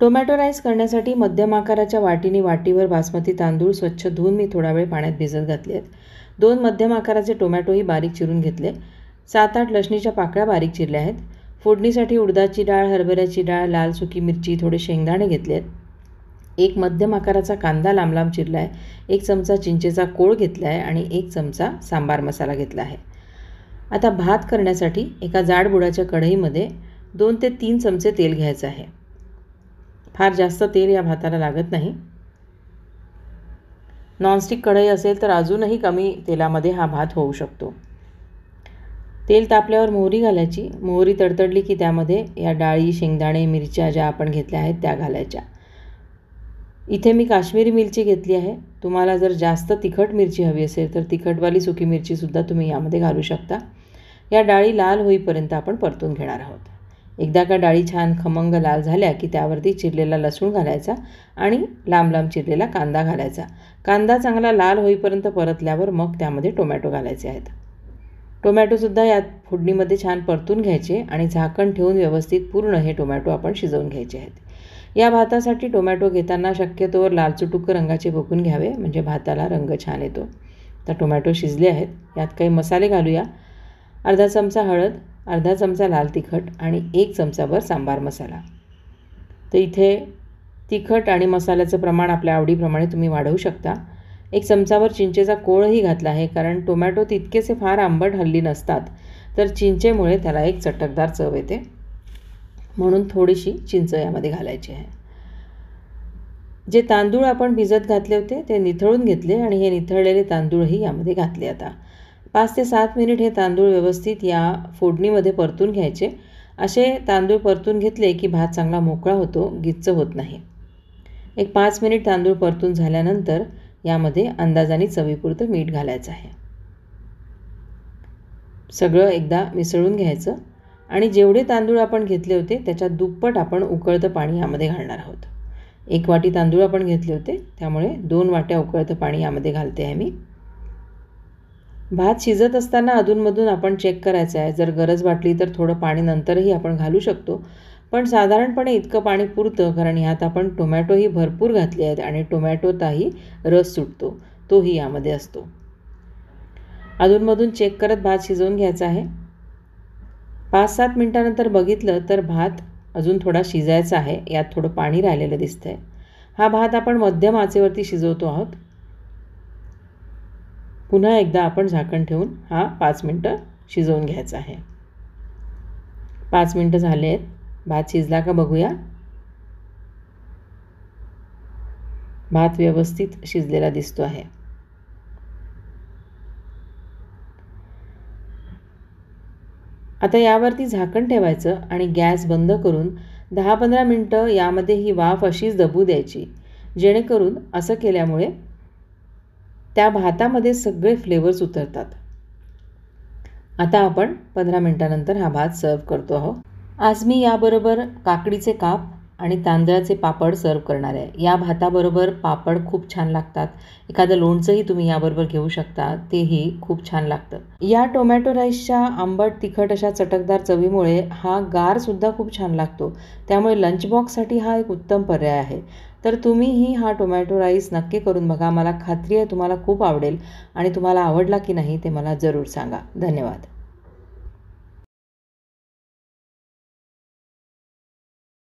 Tomato rice करण्यासाठी मध्यम आकाराच्या वाटीवर बासमती तांदूळ स्वच्छ धुवून मी थोडा वेळ पाण्यात भिजत घातले आहेत. 2 मध्यम आकाराचे टोमॅटोही बारीक चिरून घेतले. 7-8 लसणीच्या पाकळ्या बारीक चिरल्या आहेत. फोडणीसाठी उडदाची डाळ, हरभऱ्याची डाळ, लाल सुकी मिरची, थोडे शेंगदाणे घेतले आहेत. 1 मध्यम आकाराचा कांदा लांब लांब चिरला आहे. 1 चमचा चिंचेचा कोळ घेतला आहे आणि 1 चमचा सांबार मसाला घेतला आहे. आता भात करण्यासाठी एका जाड बुडाच्या कढईमध्ये 2 ते 3 चमचे तेल घ्यायचं आहे. फार जास्त तेल या भाताला लागत नाही. नॉनस्टिक कढई असेल तर अजूनही कमी तेलामध्ये हा भात होऊ शकतो. तेल तापल्यावर मोहरी घालायची. मोहरी तडतडली की त्यामध्ये या डाळी, शेंगदाणे, मिरच्या ज्या आपण घेतल्या आहेत त्या घालायच्या. इथे मी काश्मीरी मिरची घेतली आहे. तुम्हाला जर जास्त तिखट मिरची हवी असेल तर तिखटवाली सुकी मिरचीसुद्धा तुम्ही यामध्ये घालू शकता. या डाळी लाल होईपर्यंत आपण परतून घेणार आहोत. एकदा का डाळी छान खमंग लाल झाल्या की त्यावरती चिरलेला लसूण घालायचा आणि लांब लांब चिरलेला कांदा घालायचा. कांदा चांगला लाल होईपर्यंत परतल्यावर मग त्यामध्ये टोमॅटो घालायचे आहेत. टोमॅटोसुद्धा यात फोडणीमध्ये छान परतून घ्यायचे आणि झाकण ठेवून व्यवस्थित पूर्ण हे टोमॅटो आपण शिजवून घ्यायचे आहेत. या भातासाठी टोमॅटो घेताना शक्यतोवर लालचुटुक रंगाचे बघून घ्यावे, म्हणजे भाताला रंग छान येतो. तर टोमॅटो शिजले आहेत. यात काही मसाले घालूया. अर्धा चमचा हळद, अर्धा चमचा लाल तिखट आणि 1 चमचाभर सांबार मसाला. तर इथे तिखट आणि मसाल्याचं प्रमाण आपल्या आवडीप्रमाणे तुम्ही वाढवू शकता. 1 चमचाभर चिंचेचा कोळही घातला आहे, कारण टोमॅटो तितकेसे फार आंबट हल्ली नसतात, तर चिंचेमुळे त्याला एक चटकदार चव येते, म्हणून थोडीशी चिंच यामध्ये घालायची आहे. जे तांदूळ आपण भिजत घातले होते ते निथळून घेतले आणि हे निथळलेले तांदूळही यामध्ये घातले. आता 5 ते 7 मिनिट हे तांदूळ व्यवस्थित या फोडणीमध्ये परतून घ्यायचे. असे तांदूळ परतून घेतले की भात चांगला मोकळा होतो, गिच्च होत नाही. 5 मिनिट तांदूळ परतून झाल्यानंतर यामध्ये अंदाजाने चवीपुरतं मीठ घालायचं आहे. सगळं एकदा मिसळून घ्यायचं आणि जेवढे तांदूळ आपण घेतले होते त्याच्या दुप्पट आपण उकळतं पाणी यामध्ये घालणार आहोत. 1 वाटी तांदूळ आपण घेतले होते, त्यामुळे 2 वाट्या उकळतं पाणी यामध्ये घालते आहे मी. भात शिजत असताना अधूनमधून आपण चेक करायचं आहे. जर गरज वाटली तर थोडं पाणी नंतरही आपण घालू शकतो, पण साधारणपणे इतकं पाणी पुरतं, कारण ह्यात आपण टोमॅटोही भरपूर घातले आहेत आणि टोमॅटोताही रस सुटतो, तोही यामध्ये असतो. अधूनमधून चेक करत भात शिजवून घ्यायचा आहे. 5-7 मिनिटानंतर बघितलं तर भात अजून थोडा शिजायचा आहे. यात थोडं पाणी राहिलेलं दिसतंय. हा भात आपण मध्यम आचेवरती शिजवतो आहोत. पुन्हा एकदा आपण झाकण ठेवून हा 5 मिनटं शिजवून घ्यायचा आहे. 5 मिनटं झाले आहेत. भात शिजला का बघूया. भात व्यवस्थित शिजलेला दिसतो आहे. आता यावरती झाकण ठेवायचं आणि गॅस बंद करून 10-15 मिनटं यामध्ये ही वाफ अशीच दबू द्यायची, जेणेकरून असं केल्यामुळे त्या भातामध्ये सगळे फ्लेवर्स उतरतात. आता आपण 15 मिनटानंतर हा भात सर्व करतो आहोत. आज मी याबरोबर काकडीचे काप आणि तांदळाचे पापड सर्व करणार आहे. या भाताबरोबर पापड खूप छान लागतात. एखादं लोणचंही तुम्ही याबरोबर घेऊ शकता, तेही खूप छान लागतं. या टोमॅटो राईसच्या आंबट तिखट अशा चटकदार चवीमुळे हा गारसुद्धा खूप छान लागतो. त्यामुळे लंच बॉक्ससाठी हा एक उत्तम पर्याय आहे. तर तुम्हीही हा टोमॅटो राईस नक्की करून बघा. मला खात्री आहे तुम्हाला खूप आवडेल आणि तुम्हाला आवडला की नाही ते मला जरूर सांगा. धन्यवाद.